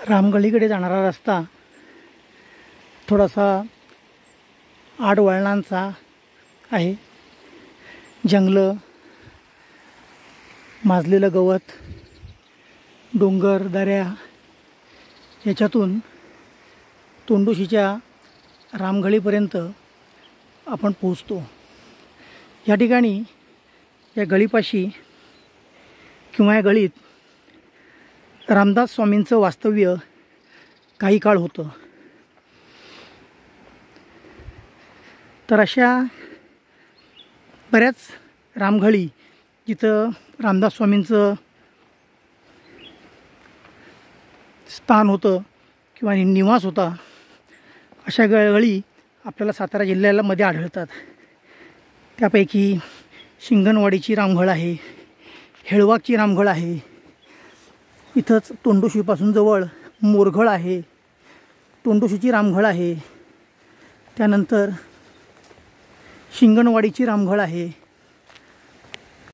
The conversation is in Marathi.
रामगळीकडे जाणारा रस्ता थोडासा आडवळणांचा आहे. जंगलं, माजलेलं गवत, डोंगर, दऱ्या याच्यातून तोंडोशीच्या रामगळीपर्यंत आपण पोहोचतो. या ठिकाणी या गळीपाशी किंवा या गळीत रामदास स्वामींचं वास्तव्य काही काळ होतं. तर अशा बऱ्याच रामगळी जिथं रामदास स्वामींचं स्थान होतं किंवा निवास होता, अशा गळी आपल्याला सातारा जिल्ह्यामध्ये आढळतात. त्यापैकी शिंगणवाडीची रामघळ आहे, हेळवाकची रामघळ आहे, इथंच तोंडोशीपासून जवळ मोरघळ आहे, तोंडोशीची रामघळ आहे, त्यानंतर शिंगणवाडीची रामघळ आहे.